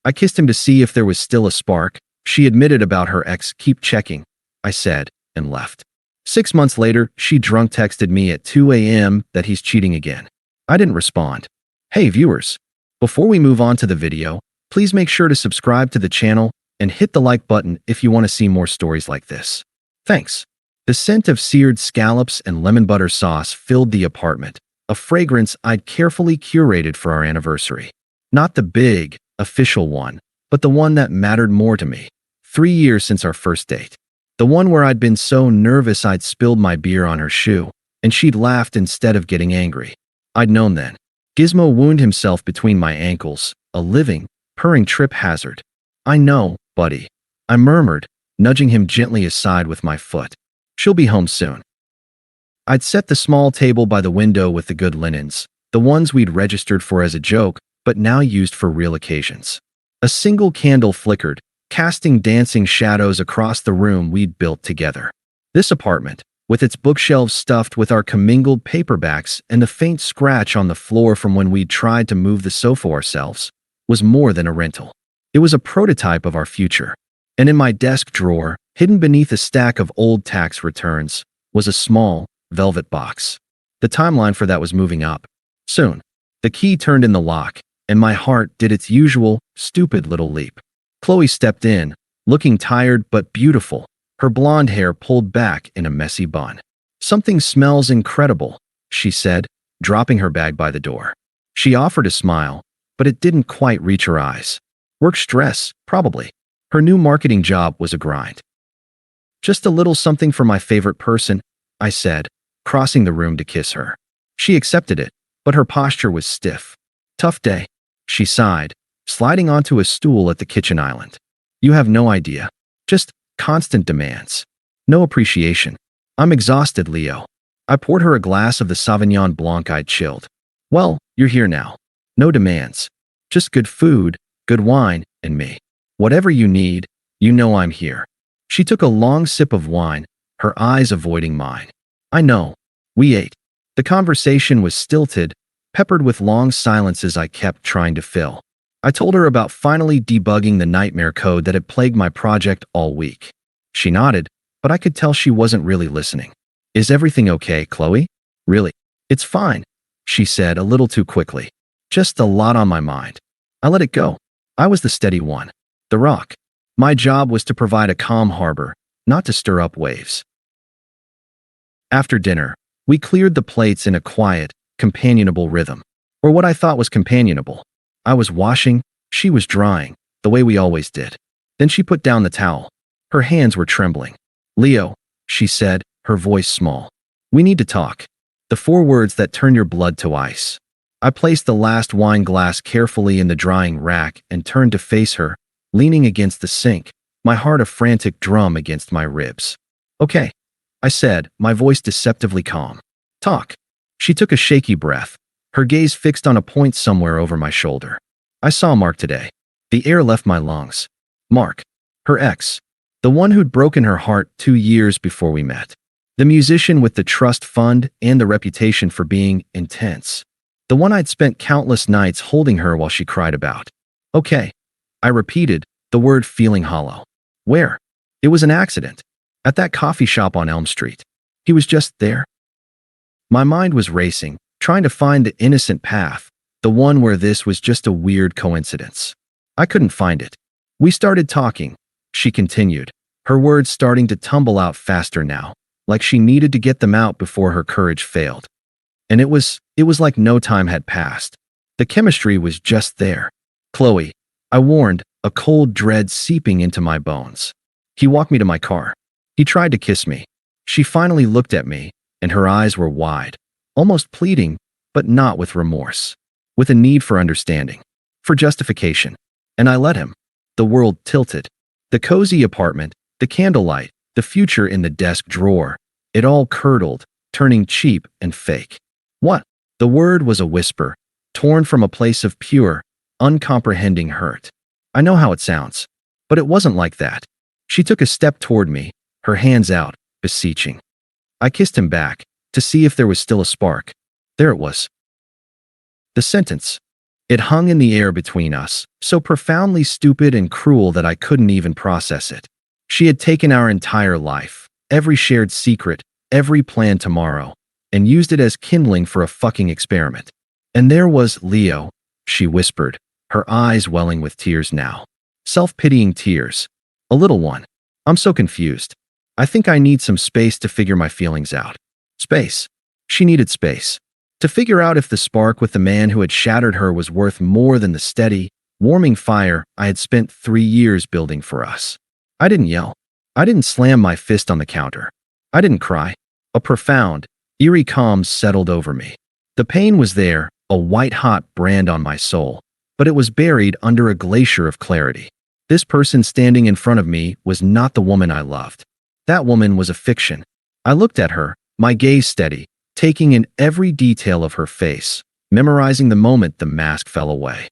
I kissed him to see if there was still a spark. She admitted about her ex. Keep checking, I said, and left. 6 months later, she drunk texted me at 2 a.m. that he's cheating again. I didn't respond. Hey viewers, before we move on to the video, please make sure to subscribe to the channel and hit the like button if you want to see more stories like this. Thanks. The scent of seared scallops and lemon butter sauce filled the apartment, a fragrance I'd carefully curated for our anniversary. Not the big, official one, but the one that mattered more to me. 3 years since our first date. The one where I'd been so nervous I'd spilled my beer on her shoe, and she'd laughed instead of getting angry. I'd known then. Gizmo wound himself between my ankles, a living, purring trip hazard. I know, buddy, I murmured, nudging him gently aside with my foot. She'll be home soon. I'd set the small table by the window with the good linens, the ones we'd registered for as a joke, but now used for real occasions. A single candle flickered, casting dancing shadows across the room we'd built together. This apartment, with its bookshelves stuffed with our commingled paperbacks and the faint scratch on the floor from when we'd tried to move the sofa ourselves, was more than a rental. It was a prototype of our future. And in my desk drawer, hidden beneath a stack of old tax returns, was a small, velvet box. The timeline for that was moving up. Soon. The key turned in the lock, and my heart did its usual, stupid little leap. Qley stepped in, looking tired but beautiful, her blonde hair pulled back in a messy bun. Something smells incredible, she said, dropping her bag by the door. She offered a smile, but it didn't quite reach her eyes. Work stress, probably. Her new marketing job was a grind. Just a little something for my favorite person, I said, crossing the room to kiss her. She accepted it, but her posture was stiff. Tough day, she sighed, sliding onto a stool at the kitchen island. You have no idea. Just constant demands. No appreciation. I'm exhausted, Leo. I poured her a glass of the Sauvignon Blanc I'd chilled. Well, you're here now. No demands. Just good food, good wine, and me. Whatever you need, you know I'm here. She took a long sip of wine, her eyes avoiding mine. I know. We ate. The conversation was stilted, peppered with long silences I kept trying to fill. I told her about finally debugging the nightmare code that had plagued my project all week. She nodded, but I could tell she wasn't really listening. Is everything okay, Qley? Really? It's fine, she said a little too quickly. Just a lot on my mind. I let it go. I was the steady one. The rock. My job was to provide a calm harbor, not to stir up waves. After dinner, we cleared the plates in a quiet, companionable rhythm. Or what I thought was companionable. I was washing, she was drying, the way we always did. Then she put down the towel. Her hands were trembling. Leo, she said, her voice small. We need to talk. The 4 words that turn your blood to ice. I placed the last wine glass carefully in the drying rack and turned to face her, leaning against the sink, my heart a frantic drum against my ribs. Okay, I said, my voice deceptively calm. Talk. She took a shaky breath, her gaze fixed on a point somewhere over my shoulder. I saw Mark today. The air left my lungs. Mark. Her ex. The one who'd broken her heart 2 years before we met. The musician with the trust fund and the reputation for being intense. The one I'd spent countless nights holding her while she cried about. Okay. I repeated, the word feeling hollow. Where? It was an accident. At that coffee shop on Elm Street. He was just there. My mind was racing, trying to find the innocent path, the one where this was just a weird coincidence. I couldn't find it. We started talking, she continued, her words starting to tumble out faster now, like she needed to get them out before her courage failed. And it was like no time had passed. The chemistry was just there. Qley, I warned, a cold dread seeping into my bones. He walked me to my car. He tried to kiss me. She finally looked at me, and her eyes were wide, almost pleading, but not with remorse, with a need for understanding, for justification. And I let him. The world tilted. The cozy apartment, the candlelight, the future in the desk drawer, it all curdled, turning cheap and fake. What? The word was a whisper, torn from a place of pure, uncomprehending hurt. I know how it sounds, but it wasn't like that. She took a step toward me, her hands out, beseeching. I kissed him back, to see if there was still a spark. There it was. The sentence. It hung in the air between us, so profoundly stupid and cruel that I couldn't even process it. She had taken our entire life, every shared secret, every plan tomorrow, and used it as kindling for a fucking experiment. And there was Leo, she whispered, her eyes welling with tears now. Self-pitying tears. A little one. I'm so confused. I think I need some space to figure my feelings out. Space. She needed space. To figure out if the spark with the man who had shattered her was worth more than the steady, warming fire I had spent 3 years building for us. I didn't yell. I didn't slam my fist on the counter. I didn't cry. A profound, eerie calm settled over me. The pain was there, a white-hot brand on my soul, but it was buried under a glacier of clarity. This person standing in front of me was not the woman I loved. That woman was a fiction. I looked at her, my gaze steady, taking in every detail of her face, memorizing the moment the mask fell away.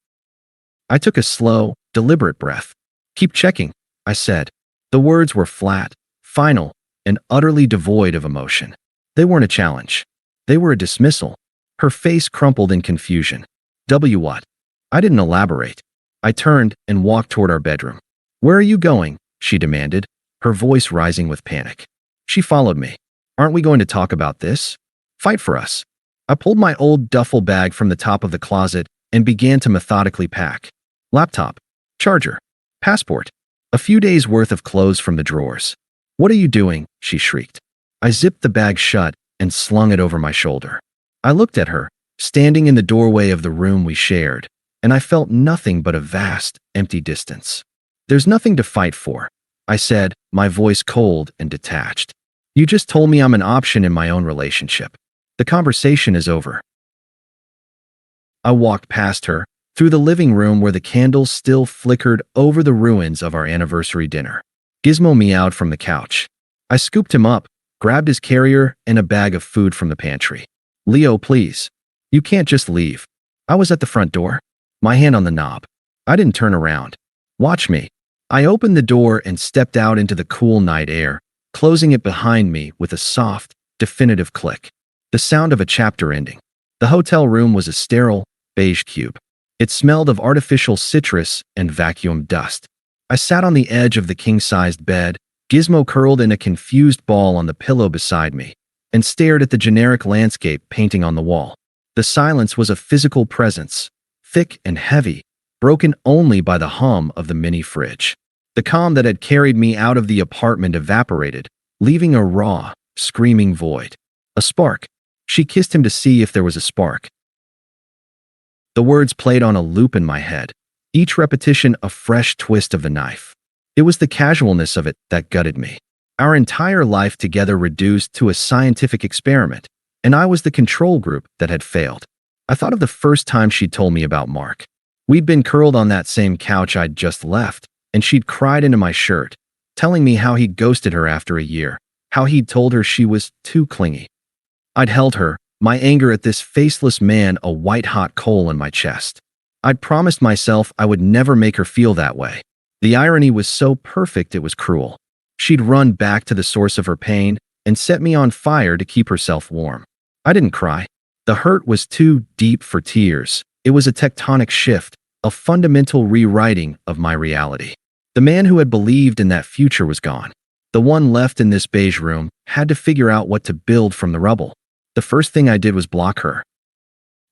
I took a slow, deliberate breath. "Keep checking," I said. The words were flat, final, and utterly devoid of emotion. They weren't a challenge. They were a dismissal. Her face crumpled in confusion. What? I didn't elaborate. I turned and walked toward our bedroom. "Where are you going?" she demanded, her voice rising with panic. She followed me. "Aren't we going to talk about this? Fight for us." I pulled my old duffel bag from the top of the closet and began to methodically pack. Laptop, charger, passport, a few days' worth of clothes from the drawers. "What are you doing?" she shrieked. I zipped the bag shut and slung it over my shoulder. I looked at her, standing in the doorway of the room we shared, and I felt nothing but a vast, empty distance. "There's nothing to fight for," I said, my voice cold and detached. "You just told me I'm an option in my own relationship. The conversation is over." I walked past her, through the living room where the candles still flickered over the ruins of our anniversary dinner. Gizmo meowed from the couch. I scooped him up, grabbed his carrier and a bag of food from the pantry. "Leo, please. You can't just leave." I was at the front door, my hand on the knob. I didn't turn around. "Watch me." I opened the door and stepped out into the cool night air, closing it behind me with a soft, definitive click. The sound of a chapter ending. The hotel room was a sterile, beige cube. It smelled of artificial citrus and vacuum dust. I sat on the edge of the king-sized bed, Gizmo curled in a confused ball on the pillow beside me, and stared at the generic landscape painting on the wall. The silence was a physical presence, thick and heavy, broken only by the hum of the mini fridge. The calm that had carried me out of the apartment evaporated, leaving a raw, screaming void. A spark. She kissed him to see if there was a spark. The words played on a loop in my head, each repetition a fresh twist of the knife. It was the casualness of it that gutted me. Our entire life together reduced to a scientific experiment, and I was the control group that had failed. I thought of the first time she'd told me about Mark. We'd been curled on that same couch I'd just left, and she'd cried into my shirt, telling me how he'd ghosted her after a year, how he'd told her she was too clingy. I'd held her, my anger at this faceless man a white-hot coal in my chest. I'd promised myself I would never make her feel that way. The irony was so perfect it was cruel. She'd run back to the source of her pain and set me on fire to keep herself warm. I didn't cry. The hurt was too deep for tears. It was a tectonic shift, a fundamental rewriting of my reality. The man who had believed in that future was gone. The one left in this beige room had to figure out what to build from the rubble. The first thing I did was block her.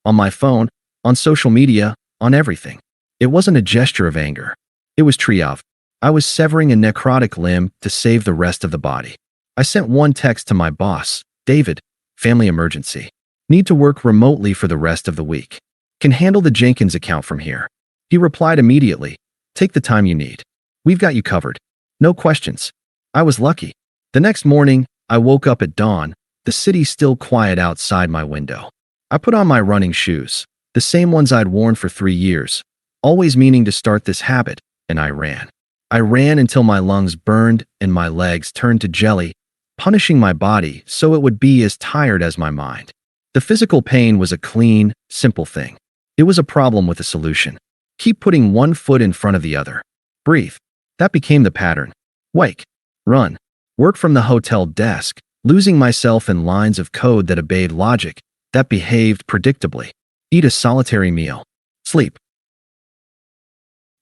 On my phone, on social media, on everything. It wasn't a gesture of anger. It was triage. I was severing a necrotic limb to save the rest of the body. I sent one text to my boss, David, family emergency. Need to work remotely for the rest of the week. Can handle the Jenkins account from here. He replied immediately, take the time you need. We've got you covered. No questions. I was lucky. The next morning, I woke up at dawn, the city still quiet outside my window. I put on my running shoes, the same ones I'd worn for 3 years, always meaning to start this habit, and I ran. I ran until my lungs burned and my legs turned to jelly, punishing my body so it would be as tired as my mind. The physical pain was a clean, simple thing. It was a problem with a solution. Keep putting one foot in front of the other. Breathe. That became the pattern. Wake. Run. Work from the hotel desk, losing myself in lines of code that obeyed logic, that behaved predictably. Eat a solitary meal. Sleep.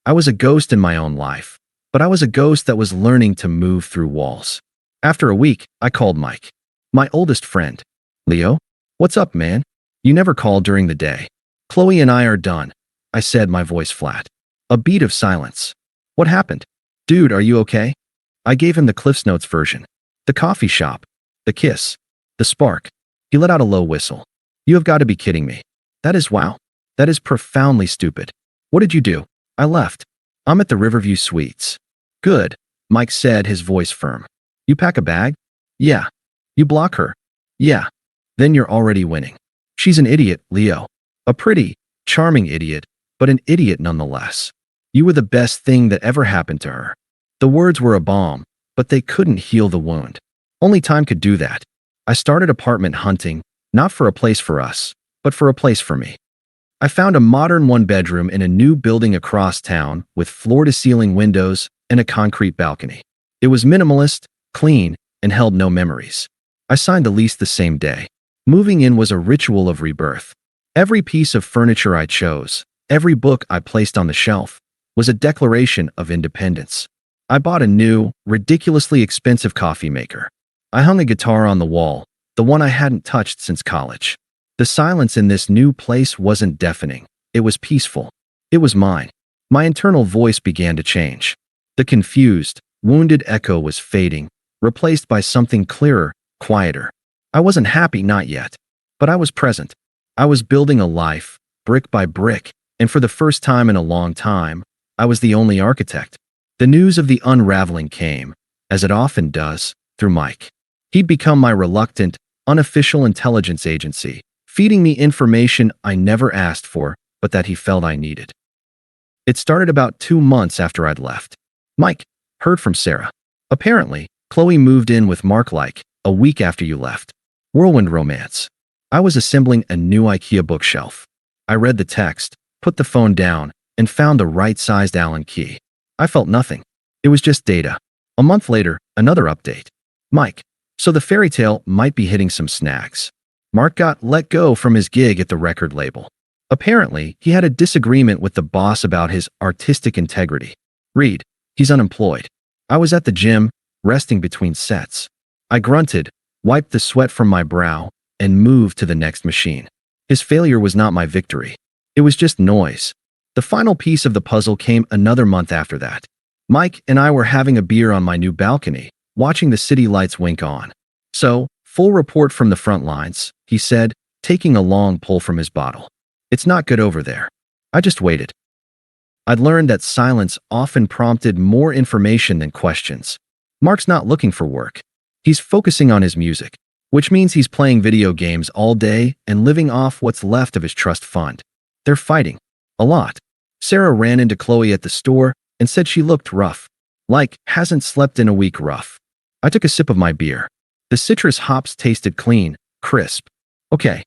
I was a ghost in my own life, but I was a ghost that was learning to move through walls. After a week, I called Mike, my oldest friend. Leo? What's up, man? You never called during the day. Qley and I are done, I said, my voice flat. A beat of silence. What happened? Dude, are you okay? I gave him the Cliff's Notes version. The coffee shop. The kiss. The spark. He let out a low whistle. You have got to be kidding me. That is wow. That is profoundly stupid. What did you do? I left. I'm at the Riverview Suites. Good, Mike said, his voice firm. You pack a bag? Yeah. You block her? Yeah. Then you're already winning. She's an idiot, Leo. A pretty, charming idiot, but an idiot nonetheless. You were the best thing that ever happened to her. The words were a balm, but they couldn't heal the wound. Only time could do that. I started apartment hunting, not for a place for us, but for a place for me. I found a modern one-bedroom in a new building across town with floor-to-ceiling windows and a concrete balcony. It was minimalist, clean, and held no memories. I signed the lease the same day. Moving in was a ritual of rebirth. Every piece of furniture I chose, every book I placed on the shelf, was a declaration of independence. I bought a new, ridiculously expensive coffee maker. I hung a guitar on the wall, the one I hadn't touched since college. The silence in this new place wasn't deafening. It was peaceful. It was mine. My internal voice began to change. The confused, wounded echo was fading, replaced by something clearer, quieter. I wasn't happy, not yet. But I was present. I was building a life, brick by brick, and for the first time in a long time, I was the only architect. The news of the unraveling came, as it often does, through Mike. He'd become my reluctant, unofficial intelligence agency, feeding me information I never asked for, but that he felt I needed. It started about 2 months after I'd left. Mike, heard from Sarah. Apparently, Qley moved in with Mark like a week after you left. Whirlwind romance. I was assembling a new IKEA bookshelf. I read the text, put the phone down, and found the right-sized Allen key. I felt nothing. It was just data. A month later, another update. Mike, so the fairy tale might be hitting some snags. Mark got let go from his gig at the record label. Apparently, he had a disagreement with the boss about his artistic integrity. Read, he's unemployed. I was at the gym, resting between sets. I grunted, wiped the sweat from my brow, and moved to the next machine. His failure was not my victory. It was just noise. The final piece of the puzzle came another month after that. Mike and I were having a beer on my new balcony, watching the city lights wink on. So, full report from the front lines, he said, taking a long pull from his bottle. It's not good over there. I just waited. I'd learned that silence often prompted more information than questions. Mark's not looking for work. He's focusing on his music, which means he's playing video games all day and living off what's left of his trust fund. They're fighting. A lot. Sarah ran into Qley at the store and said she looked rough. Like, hasn't slept in a week rough. I took a sip of my beer. The citrus hops tasted clean, crisp. Okay.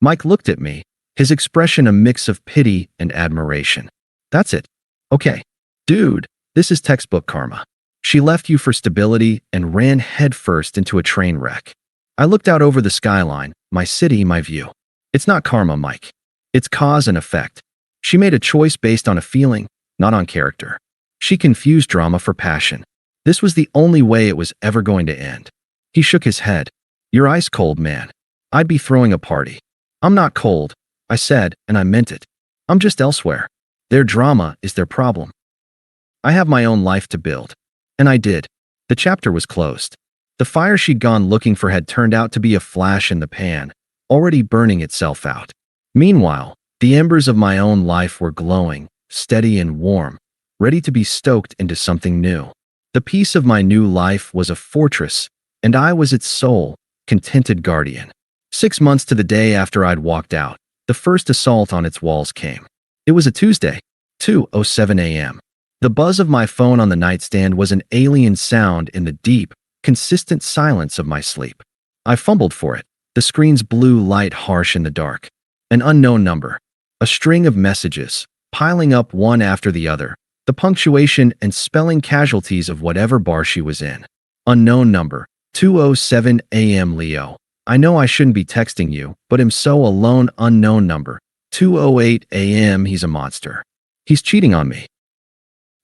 Mike looked at me, his expression a mix of pity and admiration. That's it. Okay. Dude, this is textbook karma. She left you for stability and ran headfirst into a train wreck. I looked out over the skyline, my city, my view. It's not karma, Mike. It's cause and effect. She made a choice based on a feeling, not on character. She confused drama for passion. This was the only way it was ever going to end. He shook his head. You're ice cold, man. I'd be throwing a party. I'm not cold, I said, and I meant it. I'm just elsewhere. Their drama is their problem. I have my own life to build. And I did. The chapter was closed. The fire she'd gone looking for had turned out to be a flash in the pan, already burning itself out. Meanwhile, the embers of my own life were glowing, steady and warm, ready to be stoked into something new. The peace of my new life was a fortress, and I was its sole, contented guardian. 6 months to the day after I'd walked out, the first assault on its walls came. It was a Tuesday, 2:07 a.m. The buzz of my phone on the nightstand was an alien sound in the deep, consistent silence of my sleep. I fumbled for it, the screen's blue light harsh in the dark. An unknown number. A string of messages, piling up one after the other, the punctuation and spelling casualties of whatever bar she was in. Unknown number, 2:07 a.m. Leo. I know I shouldn't be texting you, but am so alone. Unknown number, 2:08 a.m. He's a monster. He's cheating on me.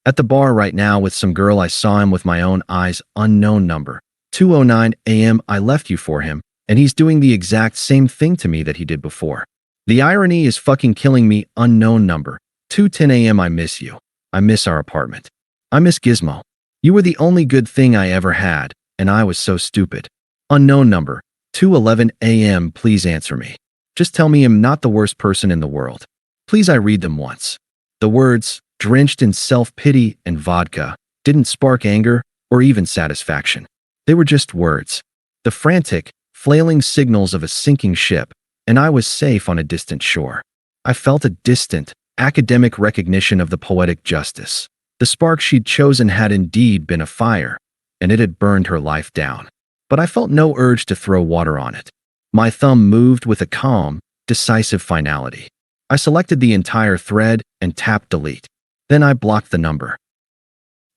At the bar right now with some girl I saw him with my own eyes, unknown number. 2:09 a.m. I left you for him, and he's doing the exact same thing to me that he did before. The irony is fucking killing me, unknown number. 2:10 a.m. I miss you. I miss our apartment. I miss Gizmo. You were the only good thing I ever had, and I was so stupid. Unknown number. 2:11 a.m. Please answer me. Just tell me I'm not the worst person in the world. Please, I read them once. The words, drenched in self-pity and vodka, didn't spark anger or even satisfaction. They were just words. The frantic, flailing signals of a sinking ship, and I was safe on a distant shore. I felt a distant, academic recognition of the poetic justice. The spark she'd chosen had indeed been a fire, and it had burned her life down. But I felt no urge to throw water on it. My thumb moved with a calm, decisive finality. I selected the entire thread and tapped delete. Then I blocked the number.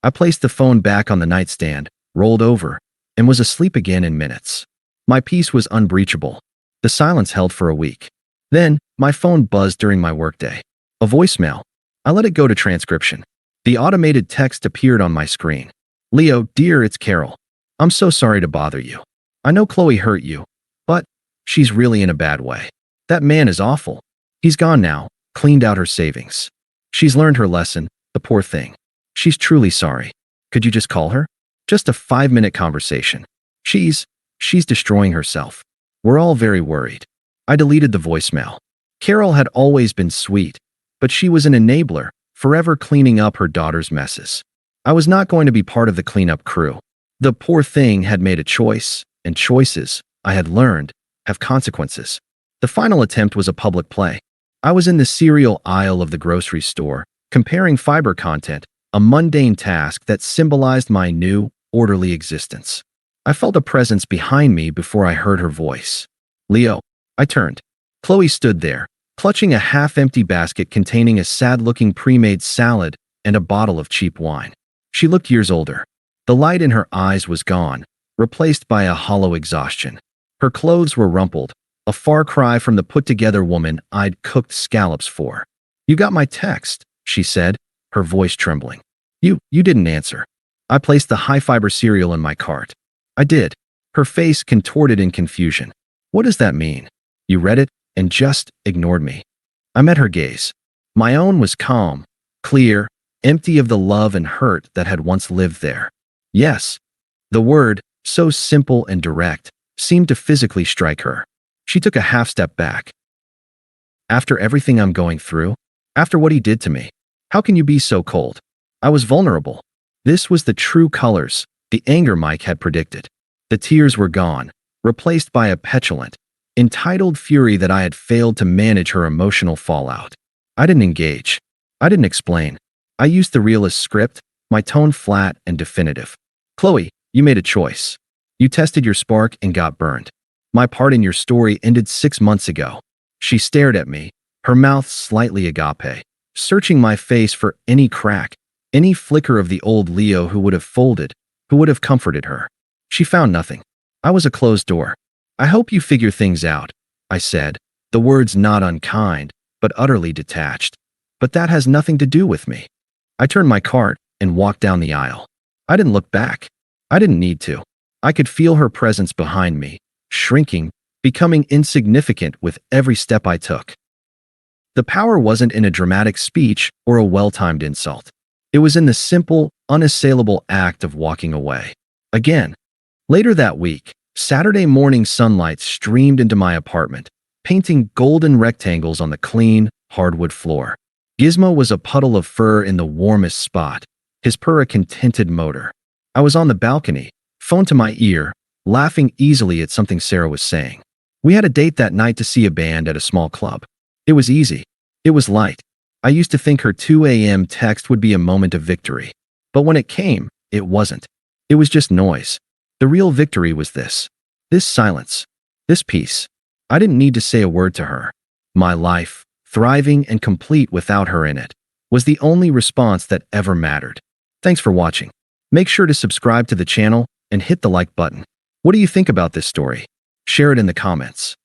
I placed the phone back on the nightstand, rolled over, and was asleep again in minutes. My peace was unbreachable. The silence held for a week. Then, my phone buzzed during my workday. A voicemail. I let it go to transcription. The automated text appeared on my screen. Leo, dear, it's Carol. I'm so sorry to bother you. I know Qley hurt you, but she's really in a bad way. That man is awful. He's gone now, cleaned out her savings. She's learned her lesson, the poor thing. She's truly sorry. Could you just call her? Just a 5-minute conversation. She's destroying herself. We're all very worried. I deleted the voicemail. Carol had always been sweet, but she was an enabler, forever cleaning up her daughter's messes. I was not going to be part of the cleanup crew. The poor thing had made a choice, and choices, I had learned, have consequences. The final attempt was a public play. I was in the cereal aisle of the grocery store, comparing fiber content, a mundane task that symbolized my new, orderly existence. I felt a presence behind me before I heard her voice. Leo. I turned. Qley stood there, clutching a half-empty basket containing a sad-looking pre-made salad and a bottle of cheap wine. She looked years older. The light in her eyes was gone, replaced by a hollow exhaustion. Her clothes were rumpled, a far cry from the put-together woman I'd cooked scallops for. You got my text, she said, her voice trembling. You didn't answer. I placed the high-fiber cereal in my cart. I did. Her face contorted in confusion. What does that mean? You read it and just ignored me. I met her gaze. My own was calm, clear, empty of the love and hurt that had once lived there. Yes. The word, so simple and direct, seemed to physically strike her. She took a half-step back. After everything I'm going through? After what he did to me? How can you be so cold? I was vulnerable. This was the true colors, the anger Mike had predicted. The tears were gone, replaced by a petulant, entitled fury that I had failed to manage her emotional fallout. I didn't engage. I didn't explain. I used the realist script, my tone flat and definitive. Qley, you made a choice. You tested your spark and got burned. My part in your story ended 6 months ago. She stared at me, her mouth slightly agape, searching my face for any crack, any flicker of the old Leo who would have folded, who would have comforted her. She found nothing. I was a closed door. I hope you figure things out, I said, the words not unkind, but utterly detached. But that has nothing to do with me. I turned my cart and walked down the aisle. I didn't look back. I didn't need to. I could feel her presence behind me, shrinking, becoming insignificant with every step I took. The power wasn't in a dramatic speech or a well-timed insult. It was in the simple, unassailable act of walking away. Again. Later that week, Saturday morning sunlight streamed into my apartment, painting golden rectangles on the clean, hardwood floor. Gizmo was a puddle of fur in the warmest spot, his purr a contented motor. I was on the balcony, phone to my ear, laughing easily at something Sarah was saying. We had a date that night to see a band at a small club. It was easy. It was light. I used to think her 2 a.m. text would be a moment of victory. But when it came, it wasn't. It was just noise. The real victory was this silence, this peace. I didn't need to say a word to her. My life, thriving and complete without her in it, was the only response that ever mattered. Thanks for watching. Make sure to subscribe to the channel and hit the like button. What do you think about this story? Share it in the comments.